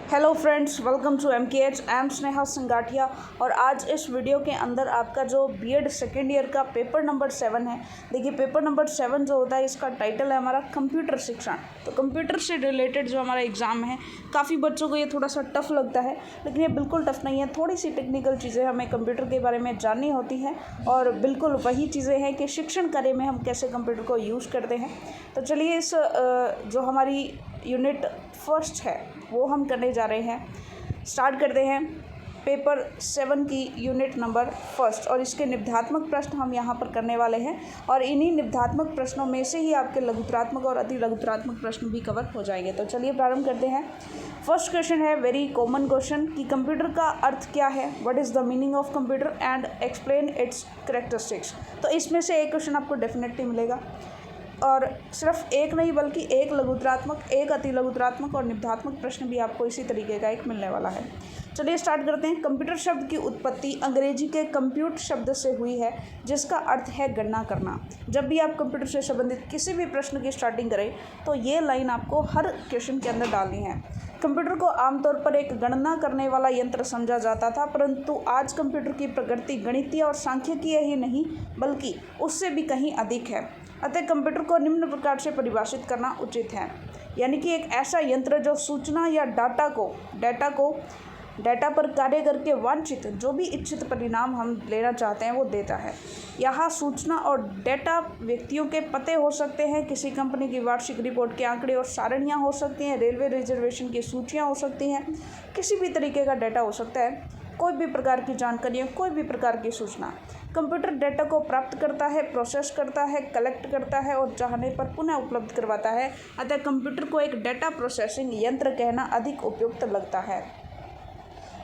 Hello friends, welcome to MKH। I am Sneha Sangathiya और आज इस वीडियो के अंदर आपका जो बीएड सेकेंड ईयर का पेपर नंबर 7 है। देखिए, पेपर नंबर 7 जो होता है, इसका टाइटल है हमारा कंप्यूटर शिक्षण। तो कंप्यूटर से रिलेटेड जो हमारा एग्ज़ाम है, काफ़ी बच्चों को ये थोड़ा सा टफ लगता है, लेकिन ये बिल्कुल टफ नहीं है। थोड़ी सी टेक्निकल चीज़ें हमें कंप्यूटर के बारे में जाननी होती हैं और बिल्कुल वही चीज़ें हैं कि शिक्षण कार्य में हम कैसे कंप्यूटर को यूज़ करते हैं। तो चलिए, इस जो हमारी यूनिट फर्स्ट है वो हम करने जा रहे हैं। स्टार्ट करते हैं पेपर 7 की यूनिट नंबर फर्स्ट, और इसके निबंधात्मक प्रश्न हम यहाँ पर करने वाले हैं और इन्हीं निबंधात्मक प्रश्नों में से ही आपके लघुत्रात्मक और अति लघुत्रात्मक प्रश्न भी कवर हो जाएंगे। तो चलिए प्रारंभ करते हैं। फर्स्ट क्वेश्चन है वेरी कॉमन क्वेश्चन कि कंप्यूटर का अर्थ क्या है, what is the meaning of computer and explain it's characteristics. तो इसमें से एक क्वेश्चन आपको डेफिनेटली मिलेगा और सिर्फ एक नहीं बल्कि एक लघुत्रात्मक, एक अति लघुत्रात्मक और निबंधात्मक प्रश्न भी आपको इसी तरीके का एक मिलने वाला है। चलिए स्टार्ट करते हैं। कंप्यूटर शब्द की उत्पत्ति अंग्रेजी के कंप्यूट शब्द से हुई है, जिसका अर्थ है गणना करना। जब भी आप कंप्यूटर से संबंधित किसी भी प्रश्न की स्टार्टिंग करें तो ये लाइन आपको हर क्वेश्चन के अंदर डालनी है। कंप्यूटर को आमतौर पर एक गणना करने वाला यंत्र समझा जाता था, परंतु आज कंप्यूटर की प्रकृति गणितीय और सांख्यिकीय ही नहीं बल्कि उससे भी कहीं अधिक है। अतः कंप्यूटर को निम्न प्रकार से परिभाषित करना उचित है, यानी कि एक ऐसा यंत्र जो सूचना या डाटा पर कार्य करके वांछित जो भी इच्छित परिणाम हम लेना चाहते हैं वो देता है। यहाँ सूचना और डेटा व्यक्तियों के पते हो सकते हैं, किसी कंपनी की वार्षिक रिपोर्ट के आंकड़े और सारणियाँ हो सकती हैं, रेलवे रिजर्वेशन की सूचियाँ हो सकती हैं, किसी भी तरीके का डाटा हो सकता है, कोई भी प्रकार की जानकारियाँ, कोई भी प्रकार की सूचना। कंप्यूटर डेटा को प्राप्त करता है, प्रोसेस करता है, कलेक्ट करता है और चाहने पर पुनः उपलब्ध करवाता है। अतः कंप्यूटर को एक डेटा प्रोसेसिंग यंत्र कहना अधिक उपयुक्त लगता है।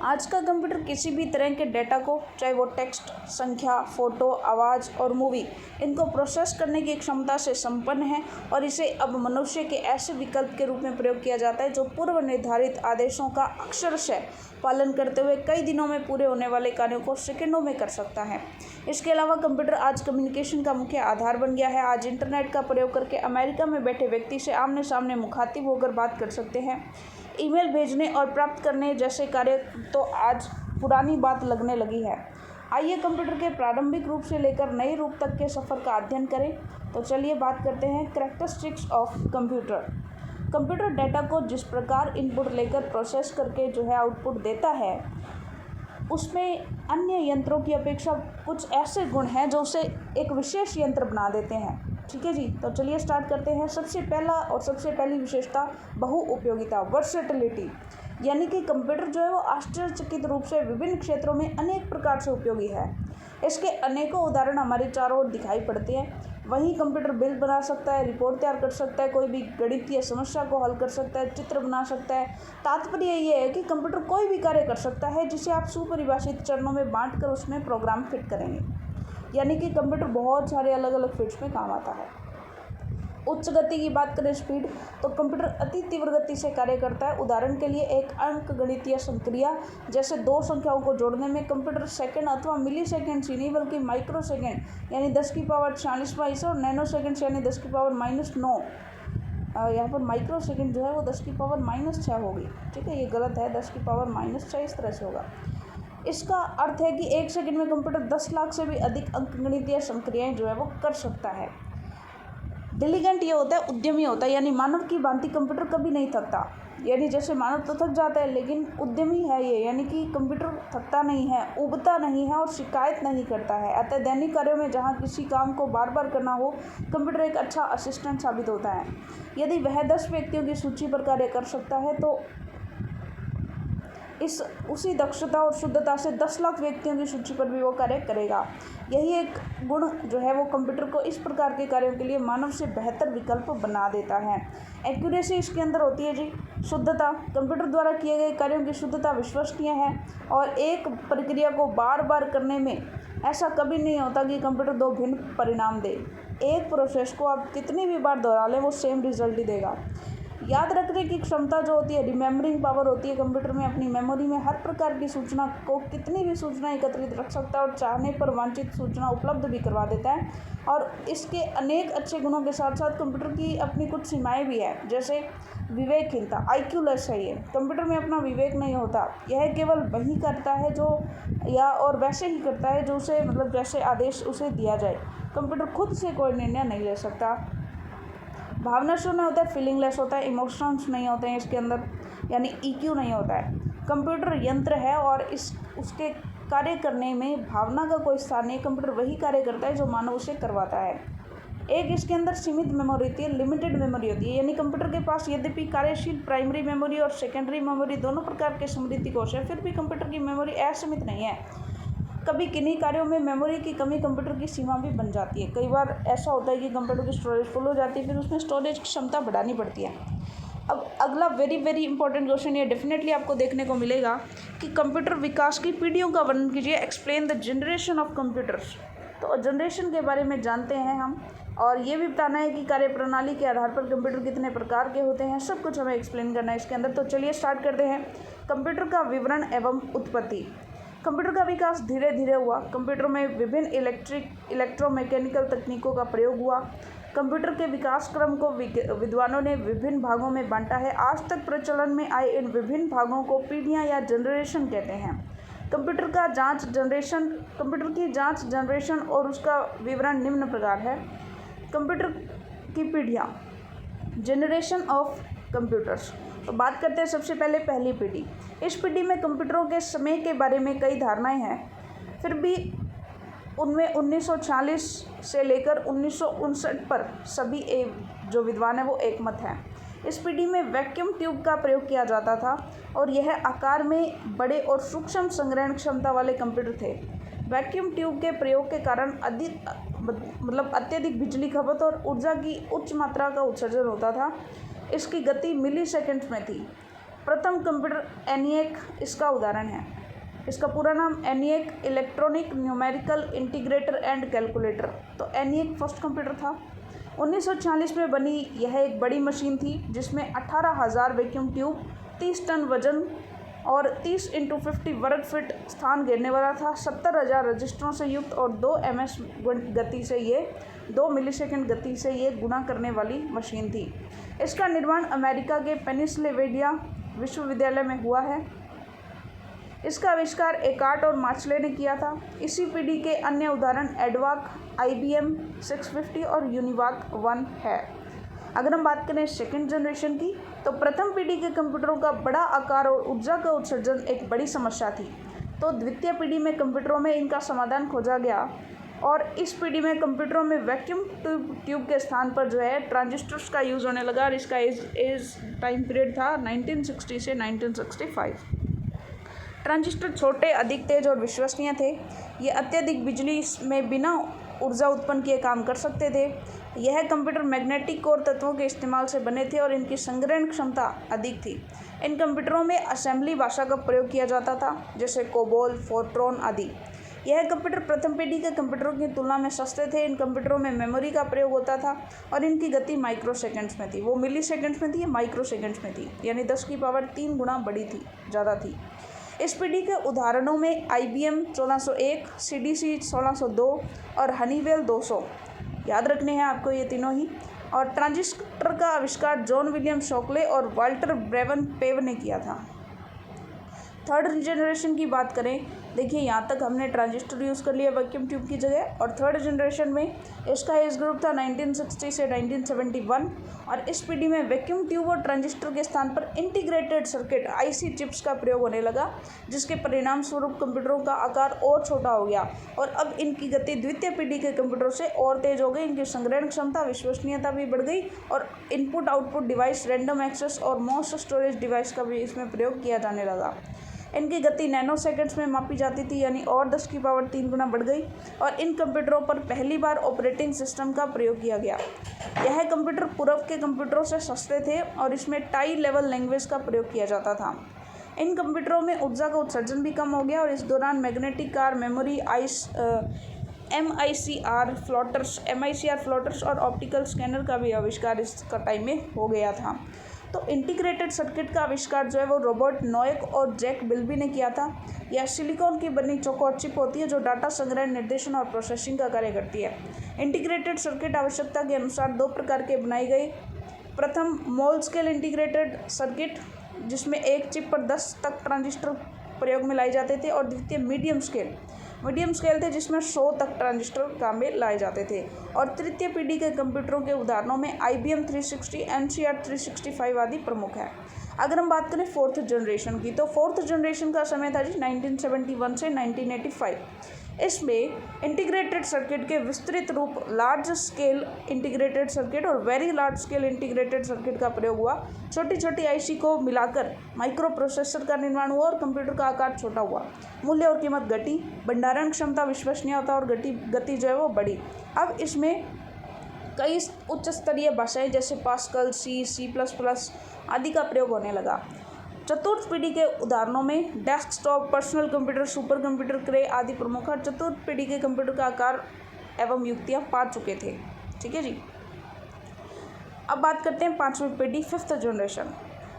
आज का कंप्यूटर किसी भी तरह के डेटा को, चाहे वो टेक्स्ट, संख्या, फ़ोटो, आवाज़ और मूवी, इनको प्रोसेस करने की क्षमता से संपन्न है और इसे अब मनुष्य के ऐसे विकल्प के रूप में प्रयोग किया जाता है जो पूर्व निर्धारित आदेशों का अक्षरशः पालन करते हुए कई दिनों में पूरे होने वाले कार्यों को सेकंडों में कर सकता है। इसके अलावा कंप्यूटर आज कम्युनिकेशन का मुख्य आधार बन गया है। आज इंटरनेट का प्रयोग करके अमेरिका में बैठे व्यक्ति से आमने सामने मुखातिब होकर बात कर सकते हैं। ईमेल भेजने और प्राप्त करने जैसे कार्य तो आज पुरानी बात लगने लगी है। आइए कंप्यूटर के प्रारंभिक रूप से लेकर नए रूप तक के सफ़र का अध्ययन करें। तो चलिए बात करते हैं characteristics of computer. Computer data को जिस प्रकार इनपुट लेकर प्रोसेस करके जो है आउटपुट देता है, उसमें अन्य यंत्रों की अपेक्षा कुछ ऐसे गुण हैं जो उसे एक विशेष यंत्र बना देते हैं। ठीक है जी, तो चलिए स्टार्ट करते हैं। सबसे पहली विशेषता बहुउपयोगिता, वर्सेटिलिटी, यानी कि कंप्यूटर जो है वो आश्चर्यचकित रूप से विभिन्न क्षेत्रों में अनेक प्रकार से उपयोगी है। इसके अनेकों उदाहरण हमारे चारों ओर दिखाई पड़ते हैं। वहीं कंप्यूटर बिल बना सकता है, रिपोर्ट तैयार कर सकता है, कोई भी गणितीय समस्या को हल कर सकता है, चित्र बना सकता है। तात्पर्य ये है कि कंप्यूटर कोई भी कार्य कर सकता है जिसे आप सुपरिभाषित चरणों में बांटकर उसमें प्रोग्राम फिट करेंगे, यानी कि कंप्यूटर बहुत सारे अलग अलग फील्ड्स में काम आता है। उच्च गति की बात करें, स्पीड, तो कंप्यूटर अति तीव्र गति से कार्य करता है। उदाहरण के लिए एक अंक गणितीय संक्रिया जैसे दो संख्याओं को जोड़ने में कंप्यूटर सेकंड अथवा मिली सेकेंड से नहीं बल्कि माइक्रो सेकेंड यानी 10 की पावर 46 और नैनो सेकेंड यानी 10 की पावर -9, यहाँ पर माइक्रो सेकेंड जो है वो 10 की पावर -6 होगी। ठीक है, ये गलत है, 10 की पावर -6 इस तरह से होगा। इसका अर्थ है कि एक सेकंड में कंप्यूटर 10 लाख से भी अधिक अंकगणितीय संक्रियाएं जो है वो कर सकता है। डिलीजेंट ये होता है, उद्यमी होता है, यानी मानव की भांति कंप्यूटर कभी नहीं थकता। यानी जैसे मानव तो थक जाता है, लेकिन उद्यमी है ये, यानी कि कंप्यूटर थकता नहीं है, उबता नहीं है और शिकायत नहीं करता है। अतः दैनिक कार्यों में जहाँ किसी काम को बार बार करना हो, कंप्यूटर एक अच्छा असिस्टेंट साबित होता है। यदि वह 10 व्यक्तियों की सूची पर कार्य कर सकता है तो उसी दक्षता और शुद्धता से 10 लाख व्यक्तियों की सूची पर भी वो कार्य करेगा। यही एक गुण जो है वो कंप्यूटर को इस प्रकार के कार्यों के लिए मानव से बेहतर विकल्प बना देता है। एक्यूरेसी इसके अंदर होती है जी। शुद्धता, कंप्यूटर द्वारा किए गए कार्यों की शुद्धता विश्वसनीय है और एक प्रक्रिया को बार बार करने में ऐसा कभी नहीं होता कि कंप्यूटर दो भिन्न परिणाम दे। एक प्रोसेस को आप कितनी भी बार दोहरा लें वो सेम रिजल्ट ही देगा। याद रखने की क्षमता जो होती है, रिमेम्बरिंग पावर होती है कंप्यूटर में, अपनी मेमोरी में हर प्रकार की सूचना को, कितनी भी सूचना एकत्रित रख सकता है और चाहने पर वांछित सूचना उपलब्ध भी करवा देता है। और इसके अनेक अच्छे गुणों के साथ साथ कंप्यूटर की अपनी कुछ सीमाएं भी है, जैसे विवेकहीनता, IQ लेस है ये। कंप्यूटर में अपना विवेक नहीं होता, यह केवल वही करता है जो या और वैसे ही करता है जो उसे मतलब जैसे आदेश उसे दिया जाए। कंप्यूटर खुद से कोई निर्णय नहीं ले सकता। भावना शून्य होता है, फीलिंगलेस होता है, इमोशंस नहीं होते हैं इसके अंदर, यानी EQ नहीं होता है। कंप्यूटर यंत्र है और उसके कार्य करने में भावना का कोई स्थान नहीं। कंप्यूटर वही कार्य करता है जो मानव उसे करवाता है। एक इसके अंदर सीमित मेमोरी होती है, लिमिटेड मेमोरी होती है, यानी कंप्यूटर के पास यद्यपि कार्यशील प्राइमरी मेमोरी और सेकेंडरी मेमोरी दोनों प्रकार के स्मृति कोश है, फिर भी कंप्यूटर की मेमोरी असीमित नहीं है। कभी किन्हीं कार्यों में मेमोरी की कमी कंप्यूटर की सीमा भी बन जाती है। कई बार ऐसा होता है कि कंप्यूटर की स्टोरेज फुल हो जाती है, फिर उसमें स्टोरेज की क्षमता बढ़ानी पड़ती है। अब अगला वेरी इंपॉर्टेंट क्वेश्चन ये डेफिनेटली आपको देखने को मिलेगा कि कंप्यूटर विकास की पीढ़ियों का वर्णन कीजिए। Explain the generation of computers. तो जनरेशन के बारे में जानते हैं हम, और ये भी बताना है कि कार्यप्रणाली के आधार पर कंप्यूटर कितने प्रकार के होते हैं, सब कुछ हमें एक्सप्लेन करना है इसके अंदर। तो चलिए स्टार्ट करते हैं। कंप्यूटर का विवरण एवं उत्पत्ति। कंप्यूटर का विकास धीरे धीरे हुआ। कंप्यूटर में विभिन्न इलेक्ट्रोमैकेनिकल तकनीकों का प्रयोग हुआ। कंप्यूटर के विकास क्रम को विद्वानों ने विभिन्न भागों में बांटा है। आज तक प्रचलन में आए इन विभिन्न भागों को पीढ़ियाँ या जनरेशन कहते हैं। कंप्यूटर की जांच जनरेशन और उसका विवरण निम्न प्रकार है। कंप्यूटर की पीढ़ियाँ, जनरेशन ऑफ कंप्यूटर्स। तो बात करते हैं सबसे पहले पहली पीढ़ी। इस पीढ़ी में कंप्यूटरों के समय के बारे में कई धारणाएं हैं, फिर भी उनमें 1940 से लेकर 1959 पर सभी जो विद्वान हैं वो एकमत हैं। इस पीढ़ी में वैक्यूम ट्यूब का प्रयोग किया जाता था और यह आकार में बड़े और सूक्ष्म संग्रहण क्षमता वाले कंप्यूटर थे। वैक्यूम ट्यूब के प्रयोग के कारण अत्यधिक बिजली खपत और ऊर्जा की उच्च मात्रा का उत्सर्जन होता था। इसकी गति मिली सेकेंड्स में थी। प्रथम कंप्यूटर ENIAC इसका उदाहरण है। इसका पूरा नाम ENIAC electronic numerical integrator and calculator. तो ENIAC फर्स्ट कंप्यूटर था। 1946 में बनी यह एक बड़ी मशीन थी जिसमें 18,000 वैक्यूम ट्यूब, 30 टन वजन और 30 × 50 वर्ग फीट स्थान घेरने वाला था। 70,000 रजिस्टरों से युक्त और 2 ms गति से 2 मिलीसेकंड गति से ये गुणा करने वाली मशीन थी। इसका निर्माण अमेरिका के पेनिसिल्वेनिया विश्वविद्यालय में हुआ है। इसका आविष्कार एकार्ट और मार्शले ने किया था। इसी पीढ़ी के अन्य उदाहरण एडवाक, IBM 650 और यूनिवाक 1 है। अगर हम बात करें सेकेंड जनरेशन की, तो प्रथम पीढ़ी के कंप्यूटरों का बड़ा आकार और ऊर्जा का उत्सर्जन एक बड़ी समस्या थी। तो द्वितीय पीढ़ी में कंप्यूटरों में इनका समाधान खोजा गया और इस पीढ़ी में कंप्यूटरों में वैक्यूम ट्यूब के स्थान पर जो है ट्रांजिस्टर्स का यूज़ होने लगा और इसका एज टाइम पीरियड था 1960 से 1965। ट्रांजिस्टर छोटे, अधिक तेज और विश्वसनीय थे। ये अत्यधिक बिजली में बिना ऊर्जा उत्पन्न किए काम कर सकते थे। यह कंप्यूटर मैग्नेटिक कोर तत्वों के इस्तेमाल से बने थे और इनकी संग्रहण क्षमता अधिक थी। इन कंप्यूटरों में असेंबली भाषा का प्रयोग किया जाता था, जैसे कोबोल, फोर्ट्रॉन आदि। यह कंप्यूटर प्रथम पीढ़ी के कंप्यूटरों की तुलना में सस्ते थे। इन कंप्यूटरों में मेमोरी का प्रयोग होता था और इनकी गति माइक्रो सेकेंड्स में थी। वो मिली सेकेंड्स में थी, माइक्रो सेकेंड्स में थी, यानी 10 की पावर 3 गुना बड़ी थी, ज़्यादा थी। इस पीढ़ी के उदाहरणों में IBM 1401, CDC 1602 और हनीवेल 200 याद रखने हैं आपको ये तीनों ही। और ट्रांजिस्टर का आविष्कार जॉन विलियम शॉकले और वाल्टर ब्रेवन पेव ने किया था। थर्ड जनरेशन की बात करें, देखिए यहाँ तक हमने ट्रांजिस्टर यूज़ कर लिया वैक्यूम ट्यूब की जगह, और थर्ड जनरेशन में इसका एज ग्रुप था 1960 से 1971 और इस पीढ़ी में वैक्यूम ट्यूब और ट्रांजिस्टर के स्थान पर इंटीग्रेटेड सर्किट IC चिप्स का प्रयोग होने लगा, जिसके परिणाम स्वरूप कंप्यूटरों का आकार और छोटा हो गया और अब इनकी गति द्वितीय पीढ़ी के कंप्यूटरों से और तेज हो गई। इनकी संग्रहण क्षमता, विश्वसनीयता भी बढ़ गई और input output device, random access और मोस्ट स्टोरेज डिवाइस का भी इसमें प्रयोग किया जाने लगा। इनकी गति नैनो सेकेंड्स में मापी जाती थी, यानी और 10 की पावर 3 गुना बढ़ गई और इन कंप्यूटरों पर पहली बार ऑपरेटिंग सिस्टम का प्रयोग किया गया। यह कंप्यूटर पूर्व के कंप्यूटरों से सस्ते थे और इसमें टाई लेवल लैंग्वेज का प्रयोग किया जाता था। इन कंप्यूटरों में ऊर्जा का उत्सर्जन भी कम हो गया और इस दौरान magnetic car, memory, MICR floaters और ऑप्टिकल स्कैनर का भी आविष्कार इस टाइम में हो गया था। तो इंटीग्रेटेड सर्किट का आविष्कार जो है वो रॉबर्ट नोएक और जैक बिल्बी ने किया था। यह सिलिकॉन की बनी चौकोर चिप होती है जो डाटा संग्रह, निर्देशन और प्रोसेसिंग का कार्य करती है। इंटीग्रेटेड सर्किट आवश्यकता के अनुसार दो प्रकार के बनाई गई। प्रथम मॉल स्केल इंटीग्रेटेड सर्किट, जिसमें एक चिप पर 10 तक ट्रांजिस्टर प्रयोग में लाए जाते थे, और द्वितीय मीडियम स्केल थे जिसमें 100 तक ट्रांजिस्टर काम में लाए जाते थे। और तृतीय पीढ़ी के कंप्यूटरों के उदाहरणों में IBM 360, NCR 365 आदि प्रमुख है। अगर हम बात करें फोर्थ जनरेशन की, तो फोर्थ जनरेशन का समय था जी 1971 से 1985। इसमें इंटीग्रेटेड सर्किट के विस्तृत रूप लार्ज स्केल इंटीग्रेटेड सर्किट और very large scale integrated circuit का प्रयोग हुआ। छोटी छोटी IC को मिलाकर माइक्रो प्रोसेसर का निर्माण हुआ और कंप्यूटर का आकार छोटा हुआ। मूल्य और कीमत घटी, भंडारण क्षमता, विश्वसनीयता और गति जो है वो बढ़ी। अब इसमें कई उच्च स्तरीय भाषाएं जैसे पास्कल, C++ आदि का प्रयोग होने लगा। चतुर्थ पीढ़ी के उदाहरणों में desktop, personal computer, super computer, Cray आदि प्रमुख है। चतुर्थ पीढ़ी के कंप्यूटर का आकार एवं युक्तियाँ पा चुके थे। ठीक है जी। अब बात करते हैं पांचवी पीढ़ी, फिफ्थ जनरेशन।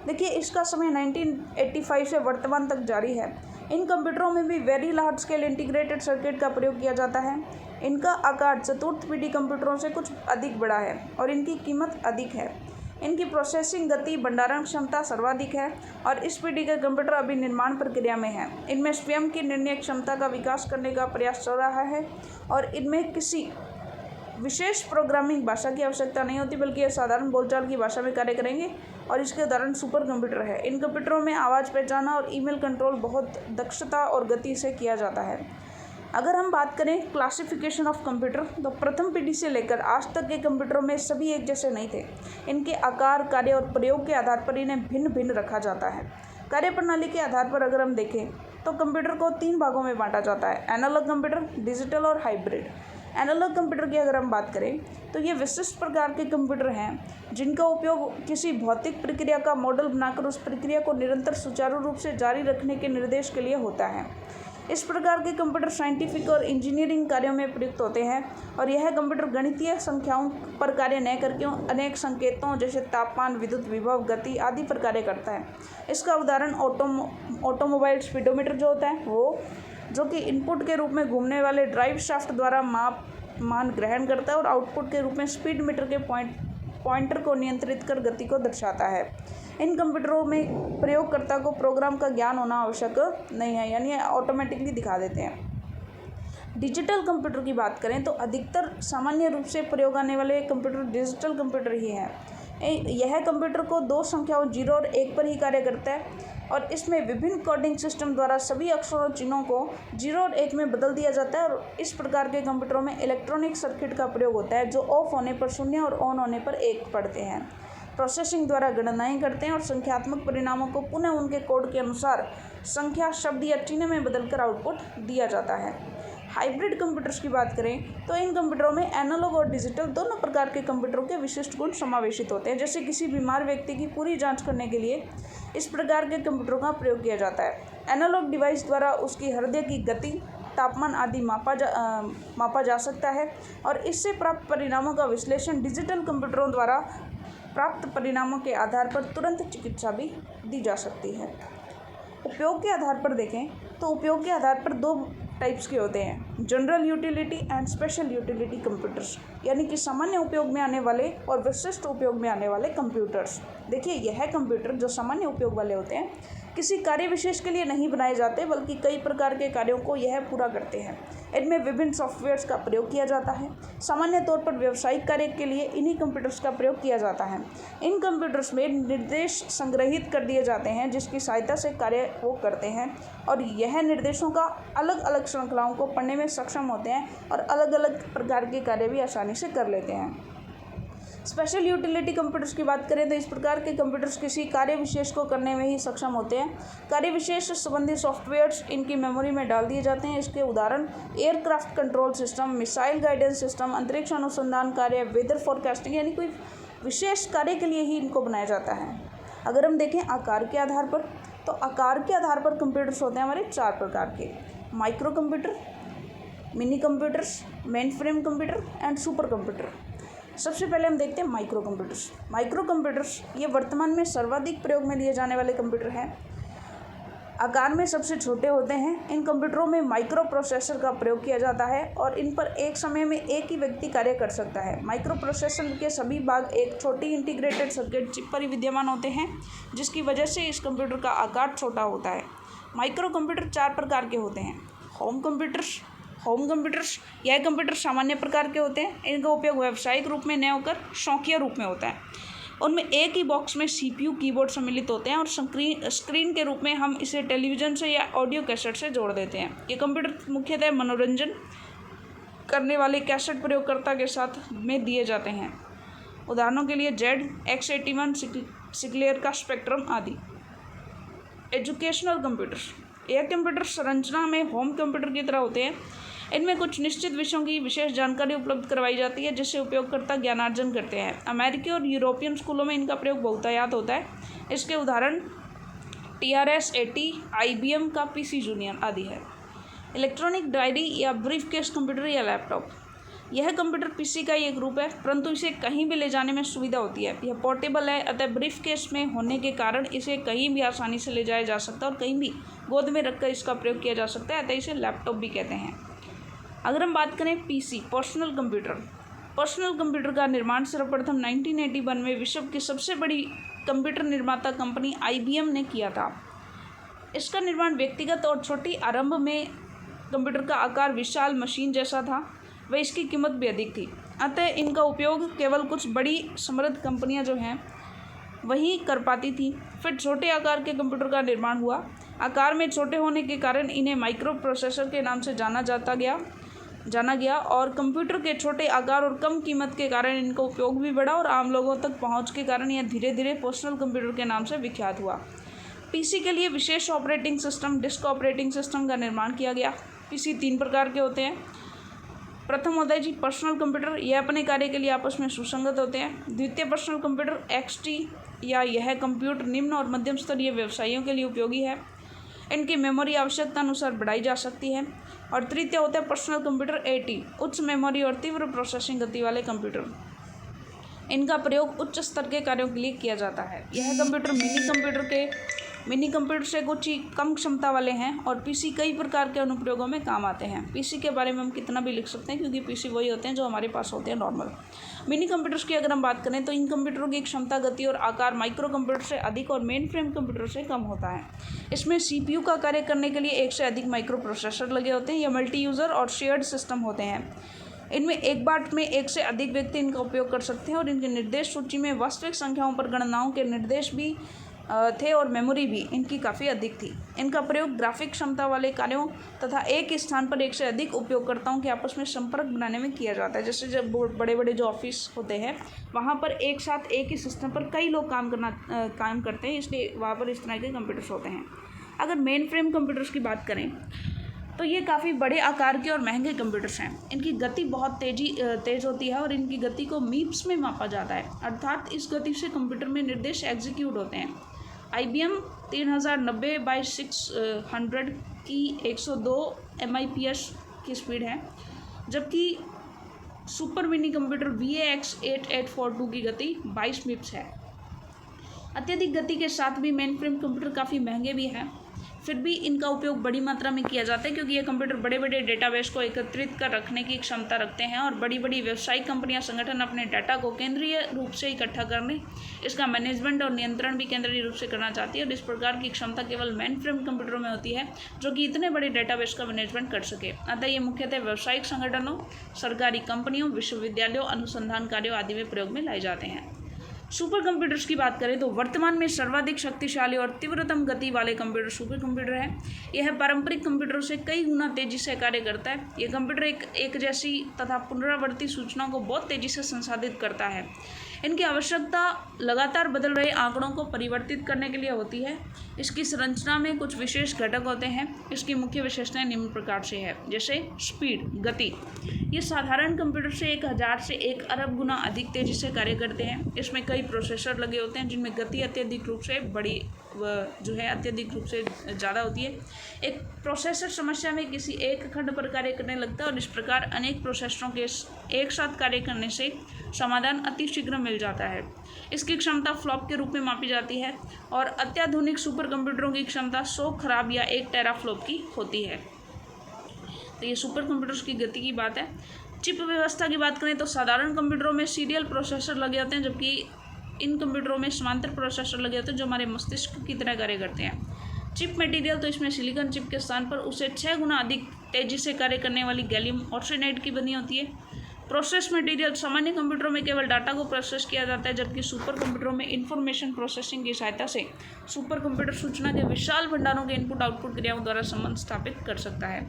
देखिए, इसका समय 1985 से वर्तमान तक जारी है। इन कंप्यूटरों में भी very large scale integrated circuit का प्रयोग किया जाता है। इनका आकार चतुर्थ पीढ़ी कंप्यूटरों से कुछ अधिक बड़ा है और इनकी कीमत अधिक है। इनकी प्रोसेसिंग गति, भंडारण क्षमता सर्वाधिक है और इस पीढ़ी के कंप्यूटर अभी निर्माण प्रक्रिया में है। इनमें स्वयं की निर्णय क्षमता का विकास करने का प्रयास चल रहा है और इनमें किसी विशेष प्रोग्रामिंग भाषा की आवश्यकता नहीं होती, बल्कि ये साधारण बोलचाल की भाषा में कार्य करेंगे। और इसके उदाहरण सुपर कंप्यूटर है। इन कंप्यूटरों में आवाज़ पहचाना और ईमेल कंट्रोल बहुत दक्षता और गति से किया जाता है। अगर हम बात करें क्लासिफिकेशन ऑफ कंप्यूटर, तो प्रथम पीढ़ी से लेकर आज तक के कंप्यूटरों में सभी एक जैसे नहीं थे। इनके आकार, कार्य और प्रयोग के आधार पर इन्हें भिन्न भिन्न रखा जाता है। कार्यप्रणाली के आधार पर अगर हम देखें तो कंप्यूटर को 3 भागों में बांटा जाता है: एनालॉग कंप्यूटर, डिजिटल और हाइब्रिड। एनालॉग कंप्यूटर की अगर हम बात करें तो ये विशिष्ट प्रकार के कंप्यूटर हैं जिनका उपयोग किसी भौतिक प्रक्रिया का मॉडल बनाकर उस प्रक्रिया को निरंतर सुचारू रूप से जारी रखने के निर्देश के लिए होता है। इस प्रकार के कंप्यूटर साइंटिफिक और इंजीनियरिंग कार्यों में प्रयुक्त होते हैं और यह कंप्यूटर गणितीय संख्याओं पर कार्य न करके अनेक संकेतों जैसे तापमान, विद्युत विभव, गति आदि पर कार्य करता है। इसका उदाहरण ऑटोमोबाइल स्पीडोमीटर जो होता है वो, जो कि इनपुट के रूप में घूमने वाले ड्राइव शाफ्ट द्वारा मान ग्रहण करता है और आउटपुट के रूप में स्पीड मीटर के पॉइंटर को नियंत्रित कर गति को दर्शाता है। इन कंप्यूटरों में प्रयोगकर्ता को प्रोग्राम का ज्ञान होना आवश्यक नहीं है, यानी ऑटोमेटिकली दिखा देते हैं। डिजिटल कंप्यूटर की बात करें तो अधिकतर सामान्य रूप से प्रयोग आने वाले कंप्यूटर डिजिटल कंप्यूटर ही हैं। यह कंप्यूटर को 2 संख्याओं 0 और 1 पर ही कार्य करता है और इसमें विभिन्न कोडिंग सिस्टम द्वारा सभी अक्षरों और चिन्हों को 0 और 1 में बदल दिया जाता है। और इस प्रकार के कंप्यूटरों में इलेक्ट्रॉनिक सर्किट का प्रयोग होता है जो ऑफ होने पर 0 और ऑन होने पर 1 पढ़ते हैं। प्रोसेसिंग द्वारा गणनाएं करते हैं और संख्यात्मक परिणामों को पुनः उनके कोड के अनुसार संख्या, शब्द या चिन्ह में बदलकर आउटपुट दिया जाता है। हाइब्रिड कंप्यूटर्स की बात करें तो इन कंप्यूटरों में एनालॉग और डिजिटल दोनों प्रकार के कंप्यूटरों के विशिष्ट गुण समावेशित होते हैं। जैसे किसी बीमार व्यक्ति की पूरी जांच करने के लिए इस प्रकार के कंप्यूटरों का प्रयोग किया जाता है। एनालॉग डिवाइस द्वारा उसकी हृदय की गति, तापमान आदि मापा जा सकता है और इससे प्राप्त परिणामों का विश्लेषण डिजिटल कंप्यूटरों द्वारा प्राप्त परिणामों के आधार पर तुरंत चिकित्सा भी दी जा सकती है। उपयोग के आधार पर देखें तो उपयोग के आधार पर 2 टाइप्स के होते हैं: general utility and special utility computers, यानी कि सामान्य उपयोग में आने वाले और विशिष्ट उपयोग में आने वाले कंप्यूटर्स। देखिए, यह कंप्यूटर जो सामान्य उपयोग वाले होते हैं किसी कार्य विशेष के लिए नहीं बनाए जाते, बल्कि कई प्रकार के कार्यों को यह पूरा करते हैं। इनमें विभिन्न सॉफ्टवेयर्स का प्रयोग किया जाता है। सामान्य तौर पर व्यावसायिक कार्य के लिए इन्हीं कंप्यूटर्स का प्रयोग किया जाता है। इन कंप्यूटर्स में निर्देश संग्रहित कर दिए जाते हैं जिसकी सहायता से कार्य वो करते हैं और यह निर्देशों का अलग अलग श्रृंखलाओं को पढ़ने में सक्षम होते हैं और अलग अलग प्रकार के कार्य भी आसानी से कर लेते हैं। स्पेशल यूटिलिटी कंप्यूटर्स की बात करें तो इस प्रकार के कंप्यूटर्स किसी कार्य विशेष को करने में ही सक्षम होते हैं। कार्य विशेष संबंधी सॉफ्टवेयर्स इनकी मेमोरी में डाल दिए जाते हैं। इसके उदाहरण aircraft control system, missile guidance system, अंतरिक्ष अनुसंधान कार्य, वेदर फोरकास्टिंग, यानी कोई विशेष कार्य के लिए ही इनको बनाया जाता है। अगर हम देखें आकार के आधार पर, तो आकार के आधार पर कंप्यूटर्स होते हैं हमारे 4 प्रकार के: micro computer, mini computers, main frame computer and super computer. सबसे पहले हम देखते हैं माइक्रो कंप्यूटर्स। माइक्रो कंप्यूटर्स ये वर्तमान में सर्वाधिक प्रयोग में लिए जाने वाले कंप्यूटर हैं। आकार में सबसे छोटे होते हैं। इन कंप्यूटरों में माइक्रो प्रोसेसर का प्रयोग किया जाता है और इन पर एक समय में एक ही व्यक्ति कार्य कर सकता है। माइक्रो प्रोसेसर के सभी भाग एक छोटी इंटीग्रेटेड सर्किट चिप पर ही विद्यमान होते हैं, जिसकी वजह से इस कंप्यूटर का आकार छोटा होता है। माइक्रो कंप्यूटर 4 प्रकार के होते हैं। होम कंप्यूटर्स यह कंप्यूटर सामान्य प्रकार के होते हैं। इनका उपयोग व्यावसायिक रूप में न होकर शौकिया रूप में होता है। उनमें एक ही बॉक्स में CPU कीबोर्ड सम्मिलित होते हैं और स्क्रीन के रूप में हम इसे टेलीविज़न से या ऑडियो कैसेट से जोड़ देते हैं। ये कंप्यूटर मुख्यतः मनोरंजन करने वाले कैसेट प्रयोगकर्ता के साथ में दिए जाते हैं। उदाहरणों के लिए ZX81, सिक्लेयर का स्पेक्ट्रम आदि। एजुकेशनल कंप्यूटर्स यह कंप्यूटर संरचना में होम कंप्यूटर की तरह होते हैं। इनमें कुछ निश्चित विषयों की विशेष जानकारी उपलब्ध करवाई जाती है, जिससे उपयोगकर्ता ज्ञानार्जन करते हैं। अमेरिकी और यूरोपियन स्कूलों में इनका प्रयोग बहुतायत होता है। इसके उदाहरण TRS-80, IBM का PC जूनियर आदि है। इलेक्ट्रॉनिक डायरी या ब्रीफ केस कंप्यूटर या लैपटॉप यह कंप्यूटर PC का ही एक रूप है, परंतु इसे कहीं भी ले जाने में सुविधा होती है। यह पोर्टेबल है, अतः ब्रीफ केस में होने के कारण इसे कहीं भी आसानी से ले जाया जा सकता है और कहीं भी गोद में रखकर इसका प्रयोग किया जा सकता है, अतः इसे लैपटॉप भी कहते हैं। अगर हम बात करें PC पर्सनल कंप्यूटर का निर्माण सर्वप्रथम 1981 में विश्व की सबसे बड़ी कंप्यूटर निर्माता कंपनी IBM ने किया था। इसका निर्माण व्यक्तिगत और छोटी आरंभ में कंप्यूटर का आकार विशाल मशीन जैसा था, वह इसकी कीमत भी अधिक थी, अतः इनका उपयोग केवल कुछ बड़ी समृद्ध कंपनियां जो हैं वही कर पाती थी। फिर छोटे आकार के कंप्यूटर का निर्माण हुआ। आकार में छोटे होने के कारण इन्हें माइक्रो प्रोसेसर के नाम से जाना गया और कंप्यूटर के छोटे आकार और कम कीमत के कारण इनका उपयोग भी बढ़ा और आम लोगों तक पहुंच के कारण यह धीरे धीरे पर्सनल कंप्यूटर के नाम से विख्यात हुआ। PC के लिए विशेष operating system disk operating system का निर्माण किया गया। PC 3 प्रकार के होते हैं। प्रथम होता है जी पर्सनल कंप्यूटर, यह अपने कार्य के लिए आपस में सुसंगत होते हैं। द्वितीय पर्सनल कंप्यूटर XT या यह कंप्यूटर निम्न और मध्यम स्तरीय व्यवसायों के लिए उपयोगी है। इनकी मेमोरी आवश्यकता अनुसार बढ़ाई जा सकती है। और तृतीय होता है पर्सनल कंप्यूटर AT, उच्च मेमोरी और तीव्र प्रोसेसिंग गति वाले कंप्यूटर। इनका प्रयोग उच्च स्तर के कार्यों के लिए किया जाता है। यह कंप्यूटर मिनी कंप्यूटर से कुछ ही कम क्षमता वाले हैं और PC कई प्रकार के अनुप्रयोगों में काम आते हैं। PC के बारे में हम कितना भी लिख सकते हैं, क्योंकि PC वही होते हैं जो हमारे पास होते हैं नॉर्मल। मिनी कंप्यूटर्स की अगर हम बात करें तो इन कंप्यूटरों की क्षमता, गति और आकार माइक्रो कंप्यूटर से अधिक और मेन फ्रेम कंप्यूटर से कम होता है। इसमें CPU का कार्य करने के लिए एक से अधिक माइक्रो प्रोसेसर लगे होते हैं। यह मल्टी यूज़र और शेयर्ड सिस्टम होते हैं। इनमें एक बार में एक से अधिक व्यक्ति इनका उपयोग कर सकते हैं और इनके निर्देश सूची में वास्तविक संख्याओं पर गणनाओं के निर्देश भी थे और मेमोरी भी इनकी काफ़ी अधिक थी। इनका प्रयोग ग्राफिक क्षमता वाले कार्यों तथा एक स्थान पर एक से अधिक उपयोगकर्ताओं के आपस में संपर्क बनाने में किया जाता है। जैसे जब बड़े बड़े जो ऑफिस होते हैं वहाँ पर एक साथ एक ही सिस्टम पर कई लोग काम करते हैं, इसलिए वहाँ पर इस तरह के कंप्यूटर्स होते हैं। अगर मेन फ्रेम कंप्यूटर्स की बात करें तो ये काफ़ी बड़े आकार के और महंगे कंप्यूटर्स हैं। इनकी गति बहुत तेज़ होती है और इनकी गति को मीप्स में मापा जाता है, अर्थात इस गति से कंप्यूटर में निर्देश एग्जीक्यूट होते हैं। IBM 3090/600 की 102 MIPS की स्पीड है, जबकि सुपर मिनी कंप्यूटर VAX8842 की गति 22 मीप्स है। अत्यधिक गति के साथ भी मेन फ्रेम कंप्यूटर काफ़ी महंगे भी हैं, फिर भी इनका उपयोग बड़ी मात्रा में किया जाता है, क्योंकि ये कंप्यूटर बड़े बड़े डेटाबेस को एकत्रित कर रखने की क्षमता रखते हैं और बड़ी बड़ी व्यावसायिक कंपनियां संगठन अपने डाटा को केंद्रीय रूप से इकट्ठा करने, इसका मैनेजमेंट और नियंत्रण भी केंद्रीय रूप से करना चाहती है। और इस प्रकार की क्षमता केवल मेन फ्रेम कंप्यूटरों में होती है जो कि इतने बड़े डेटाबेस का मैनेजमेंट कर सके। अतः ये मुख्यतः व्यावसायिक संगठनों, सरकारी कंपनियों, विश्वविद्यालयों, अनुसंधान कार्यों आदि में प्रयोग में लाए जाते हैं। सुपर कंप्यूटर्स की बात करें तो वर्तमान में सर्वाधिक शक्तिशाली और तीव्रतम गति वाले कंप्यूटर सुपर कंप्यूटर है। यह पारंपरिक कंप्यूटरों से कई गुना तेजी से कार्य करता है। यह कंप्यूटर एक जैसी तथा पुनरावर्ती सूचनाओं को बहुत तेजी से संसाधित करता है। इनकी आवश्यकता लगातार बदल रहे आंकड़ों को परिवर्तित करने के लिए होती है। इसकी संरचना में कुछ विशेष घटक होते हैं। इसकी मुख्य विशेषताएं निम्न प्रकार से है, जैसे स्पीड, गति। ये साधारण कंप्यूटर से 1000 से 1 अरब गुना अधिक तेजी से कार्य करते हैं। इसमें कई प्रोसेसर लगे होते हैं जिनमें गति अत्यधिक रूप से बड़ी जो है अत्यधिक रूप से ज़्यादा होती है। एक प्रोसेसर समस्या में किसी एक खंड पर कार्य करने लगता है और इस प्रकार अनेक प्रोसेसरों के एक साथ कार्य करने से समाधान अति शीघ्र मिल जाता है। इसकी क्षमता फ्लॉप के रूप में मापी जाती है और अत्याधुनिक सुपर कंप्यूटरों की क्षमता 100 खराब या 1 टेराफ्लॉप की होती है। तो ये सुपर कंप्यूटर्स की गति की बात है। चिप व्यवस्था की बात करें तो साधारण कंप्यूटरों में सीरियल प्रोसेसर लगे होते हैं, जबकि इन कंप्यूटरों में समांतर प्रोसेसर लगे होते हैं जो हमारे मस्तिष्क की तरह कार्य करते हैं। चिप मटेरियल तो इसमें सिलिकॉन चिप के स्थान पर उसे 6 गुना अधिक तेजी से कार्य करने वाली गैलियम आर्सेनाइड की बनी होती है। प्रोसेस मटेरियल सामान्य कंप्यूटरों में केवल डाटा को प्रोसेस किया जाता है, जबकि सुपर कंप्यूटरों में इंफॉर्मेशन प्रोसेसिंग की सहायता से सुपर कंप्यूटर सूचना के विशाल भंडारों के इनपुट आउटपुट क्रियाओं द्वारा संबंध स्थापित कर सकता है।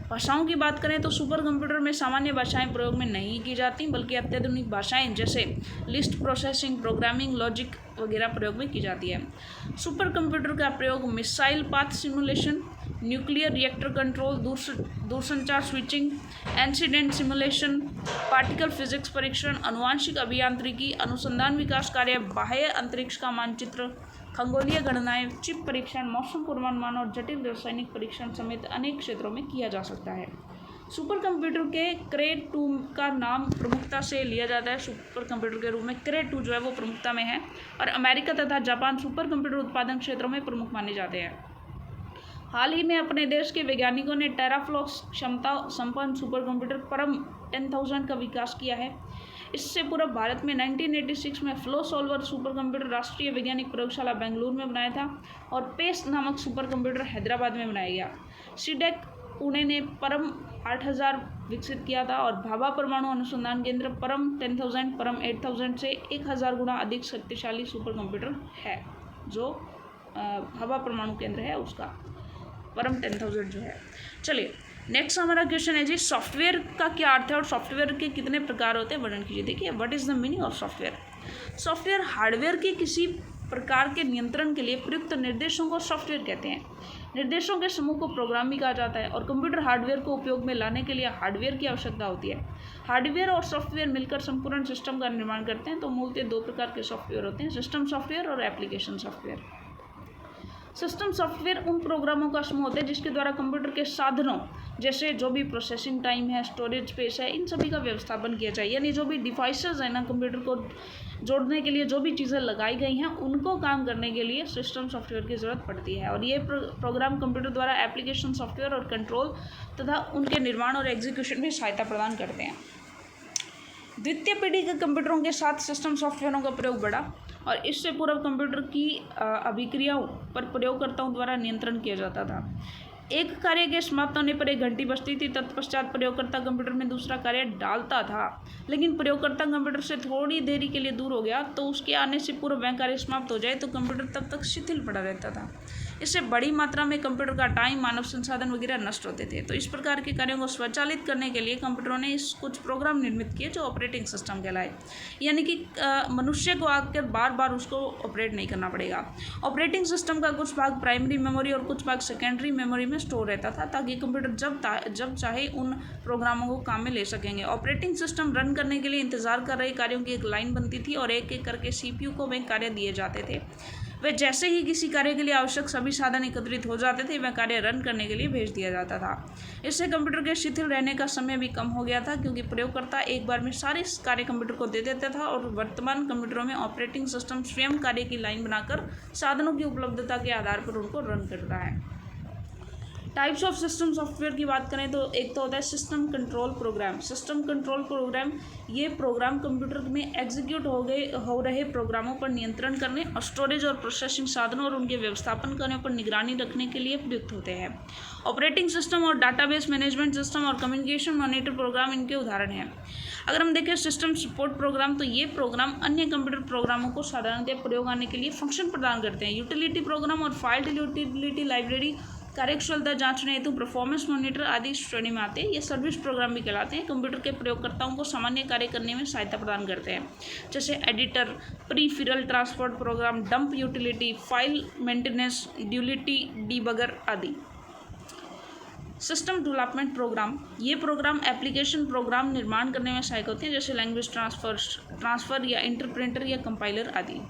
भाषाओं की बात करें तो सुपर कंप्यूटर में सामान्य भाषाएं प्रयोग में नहीं की जाती, बल्कि अत्याधुनिक भाषाएं जैसे लिस्ट प्रोसेसिंग, प्रोग्रामिंग, लॉजिक वगैरह प्रयोग में की जाती है। सुपर कंप्यूटर का प्रयोग missile path simulation, nuclear reactor control, दूरसंचार switching, incident simulation, particle physics परीक्षण, आनुवंशिक अभियांत्रिकी, अनुसंधान विकास कार्य, बाह्य अंतरिक्ष का मानचित्र, खगोलीय गणनाएं, चिप परीक्षण, मौसम पूर्वानुमान और जटिल रासायनिक परीक्षण समेत अनेक क्षेत्रों में किया जा सकता है। सुपर कंप्यूटर के क्रे 2 का नाम प्रमुखता से लिया जाता है। सुपर कंप्यूटर के रूप में क्रे 2 जो है वो प्रमुखता में है और अमेरिका तथा जापान सुपर कंप्यूटर उत्पादन क्षेत्रों में प्रमुख माने जाते हैं। हाल ही में अपने देश के वैज्ञानिकों ने टेराफ्लॉप क्षमता संपन्न सुपर कंप्यूटर परम 10,000 का विकास किया है। इससे पूर्व भारत में 1986 में फ्लो सॉल्वर सुपर कंप्यूटर राष्ट्रीय वैज्ञानिक प्रयोगशाला बेंगलुरु में बनाया था और पेस नामक सुपर कंप्यूटर हैदराबाद में बनाया गया। सीडेक पुणे ने परम 8000 विकसित किया था और भाभा परमाणु अनुसंधान केंद्र परम 10,000 परम 8000 से 1000 गुना अधिक शक्तिशाली सुपर कंप्यूटर है। जो भाभा परमाणु केंद्र है उसका परम 10,000 जो है। चलिए नेक्स्ट हमारा क्वेश्चन है जी, सॉफ्टवेयर का क्या अर्थ है और सॉफ्टवेयर के कितने प्रकार होते हैं, वर्णन कीजिए। देखिए, what is the meaning of software. Software hardware के किसी प्रकार के नियंत्रण के लिए प्रयुक्त निर्देशों को सॉफ्टवेयर कहते हैं। निर्देशों के समूह को प्रोग्राम भी कहा जाता है और कंप्यूटर हार्डवेयर को उपयोग में लाने के लिए हार्डवेयर की आवश्यकता होती है। हार्डवेयर और सॉफ्टवेयर मिलकर संपूर्ण सिस्टम का निर्माण करते हैं। तो मूलतः 2 प्रकार के सॉफ्टवेयर होते हैं, सिस्टम सॉफ्टवेयर और एप्लीकेशन सॉफ्टवेयर। सिस्टम सॉफ्टवेयर उन प्रोग्रामों का समूह होता है जिसके द्वारा कंप्यूटर के साधनों जैसे जो भी प्रोसेसिंग टाइम है, स्टोरेज स्पेस है, इन सभी का व्यवस्थापन किया जाए। यानी जो भी डिवाइसेस है ना कंप्यूटर को जोड़ने के लिए जो भी चीज़ें लगाई गई हैं उनको काम करने के लिए सिस्टम सॉफ्टवेयर की ज़रूरत पड़ती है। और ये प्रोग्राम कंप्यूटर द्वारा एप्लीकेशन सॉफ्टवेयर और कंट्रोल तथा उनके निर्माण और एग्जीक्यूशन में सहायता प्रदान करते हैं। द्वितीय पीढ़ी के कंप्यूटरों के साथ सिस्टम सॉफ्टवेयरों का प्रयोग बढ़ा और इससे पूर्व कंप्यूटर की अभिक्रियाओं पर प्रयोगकर्ताओं द्वारा नियंत्रण किया जाता था। एक कार्य के समाप्त होने पर एक घंटी बजती थी, तत्पश्चात प्रयोगकर्ता कंप्यूटर में दूसरा कार्य डालता था। लेकिन प्रयोगकर्ता कंप्यूटर से थोड़ी देरी के लिए दूर हो गया तो उसके आने से पूर्व वह कार्य समाप्त हो जाए तो कंप्यूटर तब तक शिथिल पड़ा रहता था। इससे बड़ी मात्रा में कंप्यूटर का टाइम, मानव संसाधन वगैरह नष्ट होते थे। तो इस प्रकार के कार्यों को स्वचालित करने के लिए कंप्यूटरों ने कुछ प्रोग्राम निर्मित किए जो ऑपरेटिंग सिस्टम कहलाए। यानी कि मनुष्य को आकर बार बार उसको ऑपरेट नहीं करना पड़ेगा। ऑपरेटिंग सिस्टम का कुछ भाग प्राइमरी मेमोरी और कुछ भाग सेकेंडरी मेमोरी में स्टोर रहता था ताकि कंप्यूटर जब चाहे उन प्रोग्रामों को काम में ले सकेंगे। ऑपरेटिंग सिस्टम रन करने के लिए इंतजार कर रहे कार्यों की एक लाइन बनती थी और एक एक करके सीपीयू को वे कार्य दिए जाते थे। वे जैसे ही किसी कार्य के लिए आवश्यक सभी साधन एकत्रित हो जाते थे वह कार्य रन करने के लिए भेज दिया जाता था। इससे कंप्यूटर के शिथिल रहने का समय भी कम हो गया था क्योंकि प्रयोगकर्ता एक बार में सारे कार्य कंप्यूटर को दे देता था और वर्तमान कंप्यूटरों में ऑपरेटिंग सिस्टम स्वयं कार्य की लाइन बनाकर साधनों की उपलब्धता के आधार पर उनको रन करता है। टाइप्स ऑफ सिस्टम सॉफ्टवेयर की बात करें तो एक तो होता है system control program. System control program ये प्रोग्राम कंप्यूटर में एग्जीक्यूट हो रहे प्रोग्रामों पर नियंत्रण करने और स्टोरेज और प्रोसेसिंग साधनों और उनके व्यवस्थापन करने पर निगरानी रखने के लिए प्रयुक्त होते हैं। ऑपरेटिंग सिस्टम और डाटाबेस मैनेजमेंट सिस्टम और कम्युनिकेशन मॉनिटर प्रोग्राम इनके उदाहरण हैं। अगर हम देखें सिस्टम सपोर्ट प्रोग्राम तो ये प्रोग्राम अन्य कंप्यूटर प्रोग्रामों को साधारणतः प्रयोग आने के लिए फंक्शन प्रदान करते हैं। यूटिलिटी प्रोग्राम और फाइल यूटिलिटी लाइब्रेरी कार्यकुशलता जांचने हेतु परफॉर्मेंस मॉनिटर आदि श्रेणी में आते हैं। ये सर्विस प्रोग्राम भी कहलाते हैं। कंप्यूटर के प्रयोगकर्ताओं को सामान्य कार्य करने में सहायता प्रदान करते हैं जैसे editor, peripheral transport program, dump utility, file maintenance, ड्यूलिटी डीबगर आदि। सिस्टम डेवलपमेंट प्रोग्राम ये प्रोग्राम एप्लीकेशन प्रोग्राम निर्माण करने में सहायक होते हैं जैसे लैंग्वेज ट्रांसफर या इंटरप्रेटर या कंपाइलर आदि।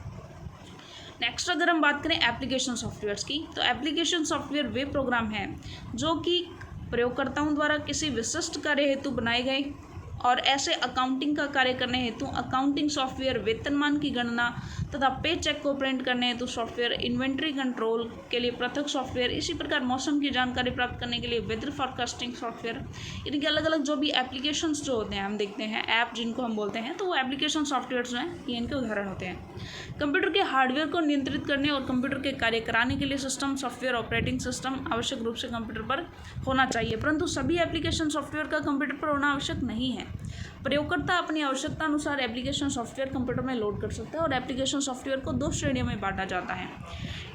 नेक्स्ट अगर हम बात करें एप्लीकेशन सॉफ्टवेयर्स की, तो एप्लीकेशन सॉफ्टवेयर वे प्रोग्राम हैं जो कि प्रयोगकर्ताओं द्वारा किसी विशिष्ट कार्य हेतु बनाए गए और ऐसे अकाउंटिंग का कार्य करने हेतु अकाउंटिंग सॉफ्टवेयर, वेतनमान की गणना तथा पे चेक को प्रिंट करने हेतु सॉफ्टवेयर, इन्वेंट्री कंट्रोल के लिए पृथक सॉफ्टवेयर, इसी प्रकार मौसम की जानकारी प्राप्त करने के लिए वेदर फोरकास्टिंग सॉफ्टवेयर, इनके अलग अलग जो भी एप्लीकेशंस जो होते हैं हम देखते हैं, ऐप जिनको हम बोलते हैं, तो वो एप्लीकेशन सॉफ्टवेयर जो हैं ये इनके उदाहरण होते हैं। कंप्यूटर के हार्डवेयर को नियंत्रित करने और कंप्यूटर के कार्य कराने के लिए सिस्टम सॉफ्टवेयर ऑपरेटिंग सिस्टम आवश्यक रूप से कंप्यूटर पर होना चाहिए, परंतु सभी एप्लीकेशन सॉफ्टवेयर का कंप्यूटर पर होना आवश्यक नहीं है। प्रयोगकर्ता अपनी आवश्यकता अनुसार एप्लीकेशन सॉफ्टवेयर कंप्यूटर में लोड कर सकता है और एप्लीकेशन सॉफ्टवेयर को दो श्रेणियों में बांटा जाता है।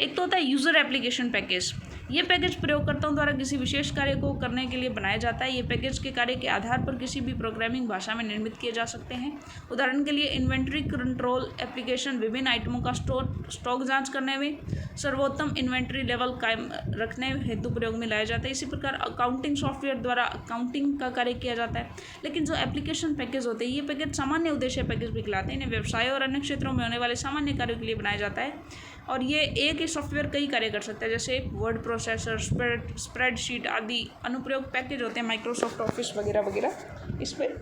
एक तो होता है यूज़र एप्लीकेशन पैकेज। ये पैकेज प्रयोगकर्ताओं द्वारा किसी विशेष कार्य को करने के लिए बनाया जाता है। ये पैकेज के कार्य के आधार पर किसी भी प्रोग्रामिंग भाषा में निर्मित किए जा सकते हैं। उदाहरण के लिए इन्वेंट्री कंट्रोल एप्लीकेशन विभिन्न आइटमों का स्टॉक जांच करने में सर्वोत्तम इन्वेंट्री लेवल कायम रखने हेतु प्रयोग में लाया जाता है। इसी प्रकार अकाउंटिंग सॉफ्टवेयर द्वारा अकाउंटिंग का कार्य किया जाता है। लेकिन जो एप्लीकेशन पैकेज होते हैं ये पैकेज सामान्य उद्देश्य पैकेज भी कहलाते हैं। इन्हें व्यवसाय और अन्य क्षेत्रों में होने वाले सामान्य कार्यों के लिए बनाया जाता है और ये एक ही सॉफ्टवेयर कई कार्य कर सकता है, जैसे वर्ड प्रोसेसर, स्प्रेडशीट आदि अनुप्रयोग पैकेज होते हैं, माइक्रोसॉफ्ट ऑफिस वगैरह वगैरह, इस पर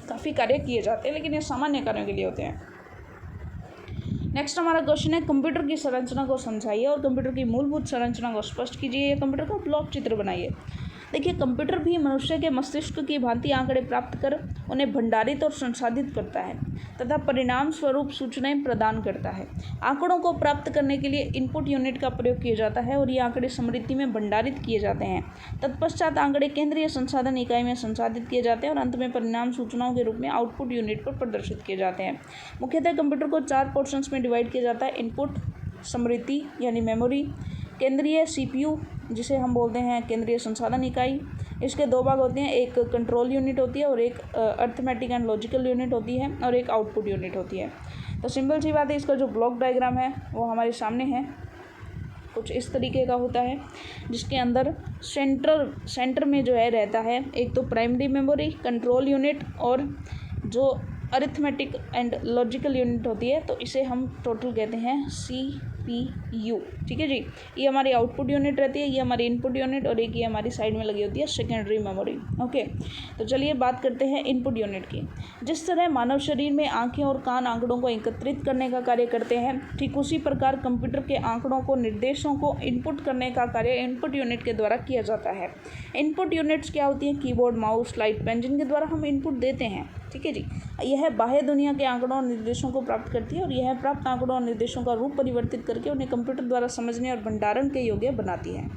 काफ़ी कार्य किए जाते हैं, लेकिन ये सामान्य कार्यों के लिए होते हैं। नेक्स्ट हमारा क्वेश्चन है, कंप्यूटर की संरचना को समझाइए और कंप्यूटर की मूलभूत संरचना को स्पष्ट कीजिए या कंप्यूटर का ब्लॉक चित्र बनाइए। देखिए, कंप्यूटर भी मनुष्य के मस्तिष्क की भांति आंकड़े प्राप्त कर उन्हें भंडारित और संसाधित करता है तथा परिणाम स्वरूप सूचनाएं प्रदान करता है। आंकड़ों को प्राप्त करने के लिए इनपुट यूनिट का प्रयोग किया जाता है और ये आंकड़े स्मृति में भंडारित किए जाते हैं। तत्पश्चात आंकड़े केंद्रीय संसाधन इकाई में संसाधित किए जाते हैं और अंत में परिणाम सूचनाओं के रूप में आउटपुट यूनिट पर प्रदर्शित किए जाते हैं। मुख्यतः कंप्यूटर को 4 पोर्शंस में डिवाइड किया जाता है: इनपुट, स्मृति यानी मेमोरी, केंद्रीय सीपीयू जिसे हम बोलते हैं केंद्रीय संसाधन इकाई। इसके 2 भाग होते हैं, एक कंट्रोल यूनिट होती है और एक अर्थमेटिक एंड लॉजिकल यूनिट होती है और एक आउटपुट यूनिट होती है। तो सिंपल सी बात है, इसका जो ब्लॉक डायग्राम है वो हमारे सामने है, कुछ इस तरीके का होता है, जिसके अंदर सेंटर में जो है रहता है एक तो प्राइमरी मेमोरी, कंट्रोल यूनिट और जो अरिथमेटिक एंड लॉजिकल यूनिट होती है, तो इसे हम टोटल कहते हैं CPU। ठीक है जी, ये हमारी आउटपुट यूनिट रहती है, ये हमारी इनपुट यूनिट और एक ये हमारी साइड में लगी होती है सेकेंडरी मेमोरी। ओके, तो चलिए बात करते हैं इनपुट यूनिट की। जिस तरह मानव शरीर में आंखें और कान आंकड़ों को एकत्रित करने का कार्य करते हैं, ठीक उसी प्रकार कंप्यूटर के आंकड़ों को, निर्देशों को इनपुट करने का कार्य इनपुट यूनिट के द्वारा किया जाता है। इनपुट यूनिट्स क्या होती हैं? कीबोर्ड, माउस, लाइट, पेन, जिनके द्वारा हम इनपुट देते हैं। ठीक है जी, यह बाह्य दुनिया के आंकड़ों और निर्देशों को प्राप्त करती है और यह प्राप्त आंकड़ों और निर्देशों का रूप परिवर्तित करके उन्हें कंप्यूटर द्वारा समझने और भंडारण के योग्य बनाती है।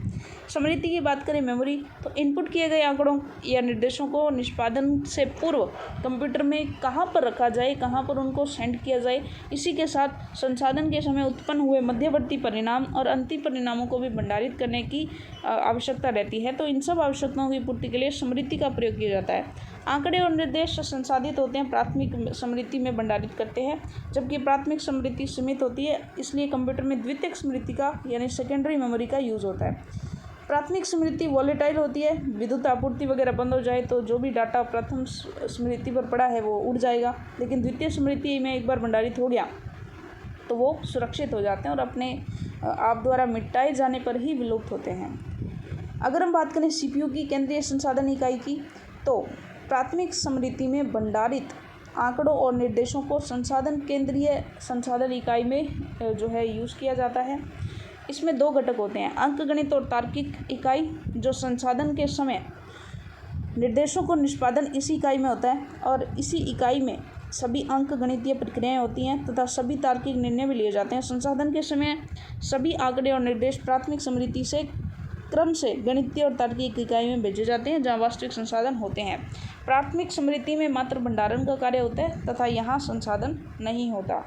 स्मृति की बात करें, मेमोरी, तो इनपुट किए गए आंकड़ों या निर्देशों को निष्पादन से पूर्व कंप्यूटर में कहाँ पर रखा जाए, कहाँ पर उनको सेंड किया जाए, इसी के साथ संसाधन के समय उत्पन्न हुए मध्यवर्ती परिणाम और अंतिम परिणामों को भी भंडारित करने की आवश्यकता रहती है। तो इन सब आवश्यकताओं की पूर्ति के लिए स्मृति का प्रयोग किया जाता है। आंकड़े और निर्देश संसाधित होते हैं, प्राथमिक स्मृति में भंडारित करते हैं, जबकि प्राथमिक स्मृति सीमित होती है, इसलिए कंप्यूटर में द्वितीयक स्मृति का यानी सेकेंडरी मेमोरी का यूज़ होता है। प्राथमिक स्मृति वॉलेटाइल होती है, विद्युत आपूर्ति वगैरह बंद हो जाए तो जो भी डाटा प्रथम स्मृति पर पड़ा है वो उड़ जाएगा, लेकिन द्वितीय स्मृति में एक बार भंडारित हो गया तो वो सुरक्षित हो जाते हैं और अपने आप द्वारा मिटाए जाने पर ही विलुप्त होते हैं। अगर हम बात करें सीपीयू की, केंद्रीय संसाधन इकाई की, तो प्राथमिक स्मृति में भंडारित आंकड़ों और निर्देशों को संसाधन केंद्रीय संसाधन इकाई में जो है यूज़ किया जाता है। इसमें 2 घटक होते हैं, अंकगणित और तार्किक इकाई, जो संसाधन के समय निर्देशों को निष्पादन इसी इकाई में होता है और इसी इकाई में सभी अंकगणितीय प्रक्रियाएं होती हैं तथा सभी तार्किक निर्णय भी लिए जाते हैं। संसाधन के समय सभी आंकड़े और निर्देश प्राथमिक स्मृति से क्रम से गणितीय और तार्किक इकाई में भेजे जाते हैं जहां वास्तविक संसाधन होते हैं। प्राथमिक स्मृति में मात्र भंडारण का कार्य होता है तथा यहाँ संसाधन नहीं होता।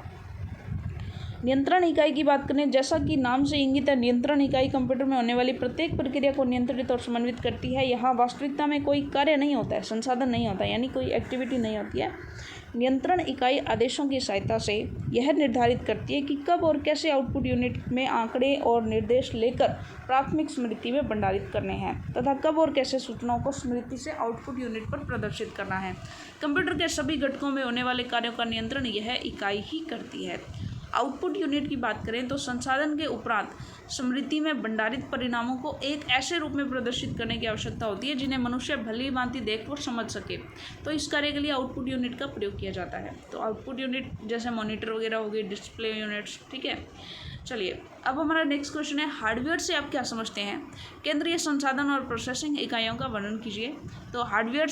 नियंत्रण इकाई की बात करें, जैसा कि नाम से इंगित है, नियंत्रण इकाई कंप्यूटर में होने वाली प्रत्येक प्रक्रिया को नियंत्रित और समन्वित करती है। यहाँ वास्तविकता में कोई कार्य नहीं होता है, संसाधन नहीं होता है, यानी कोई एक्टिविटी नहीं होती है। नियंत्रण इकाई आदेशों की सहायता से यह निर्धारित करती है कि कब और कैसे आउटपुट यूनिट में आंकड़े और निर्देश लेकर प्राथमिक स्मृति में भंडारित करने हैं तथा कब और कैसे सूचनाओं को स्मृति से आउटपुट यूनिट पर प्रदर्शित करना है। कंप्यूटर के सभी घटकों में होने वाले कार्यों का नियंत्रण यह इकाई ही करती है। आउटपुट यूनिट की बात करें तो संसाधन के उपरांत स्मृति में भंडारित परिणामों को एक ऐसे रूप में प्रदर्शित करने की आवश्यकता होती है जिन्हें मनुष्य भली भांति देख और समझ सके। तो इस कार्य के लिए आउटपुट यूनिट का प्रयोग किया जाता है। तो आउटपुट यूनिट जैसे मॉनिटर वगैरह हो गई, डिस्प्ले यूनिट्स, ठीक है। चलिए अब हमारा नेक्स्ट क्वेश्चन है, हार्डवेयर से आप क्या समझते हैं? केंद्रीय संसाधन और प्रोसेसिंग इकाइयों का वर्णन कीजिए। तो हार्डवेयर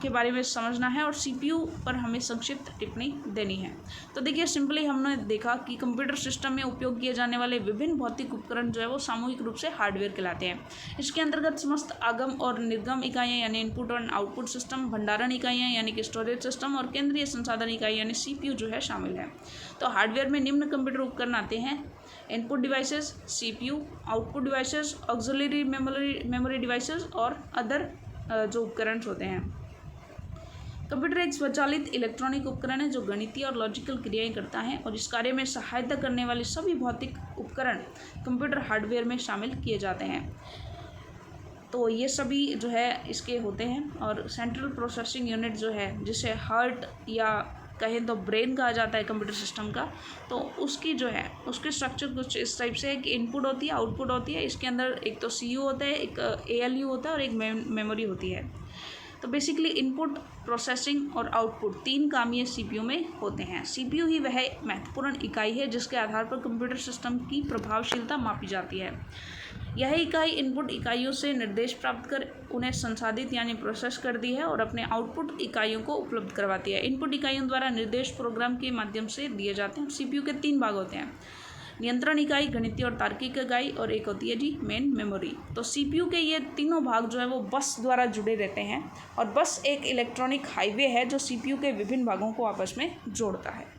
के बारे में समझना है और सीपीयू पर हमें संक्षिप्त टिप्पणी देनी है। तो देखिए सिंपली हमने देखा कि कंप्यूटर सिस्टम में उपयोग किए जाने वाले विभिन्न भौतिक उपकरण जो है वो सामूहिक रूप से हार्डवेयर कहलाते हैं। इसके अंतर्गत समस्त आगम और निर्गम इकाइयाँ यानी इनपुट और आउटपुट सिस्टम, भंडारण इकाइयाँ यानी कि स्टोरेज सिस्टम और केंद्रीय संसाधन इकाई यानी सीपीयू जो है शामिल है। तो हार्डवेयर में निम्न कंप्यूटर उपकरण आते हैं: input devices CPU, output devices auxiliary memory devices और अदर जो उपकरण होते हैं। कंप्यूटर एक स्वचालित इलेक्ट्रॉनिक उपकरण है जो गणितीय और लॉजिकल क्रियाएं करता है और इस कार्य में सहायता करने वाले सभी भौतिक उपकरण कंप्यूटर हार्डवेयर में शामिल किए जाते हैं। तो ये सभी जो है इसके होते हैं। और सेंट्रल प्रोसेसिंग यूनिट जो है, जिसे हार्ट या कहें तो ब्रेन कहा जाता है कंप्यूटर सिस्टम का, तो उसकी जो है उसकी स्ट्रक्चर कुछ इस टाइप से है कि इनपुट होती है, आउटपुट होती है। इसके अंदर एक तो सीयू होता है, एक एएलयू होता है और एक मेमोरी होती है। तो बेसिकली इनपुट, प्रोसेसिंग और आउटपुट 3 काम ये सीपीयू में होते हैं। सीपीयू ही वह महत्वपूर्ण इकाई है जिसके आधार पर कंप्यूटर सिस्टम की प्रभावशीलता मापी जाती है। यह इकाई इनपुट इकाइयों से निर्देश प्राप्त कर उन्हें संसाधित यानी प्रोसेस करती है और अपने आउटपुट इकाइयों को उपलब्ध करवाती है। इनपुट इकाइयों द्वारा निर्देश प्रोग्राम के माध्यम से दिए जाते हैं। सीपीयू के 3 भाग होते हैं: नियंत्रण इकाई, गणितीय और तार्किक इकाई और एक होती है जी मेन मेमोरी। तो सीपीयू के ये तीनों भाग जो है वो बस द्वारा जुड़े रहते हैं और बस एक इलेक्ट्रॉनिक हाईवे है जो सीपीयू के विभिन्न भागों को आपस में जोड़ता है।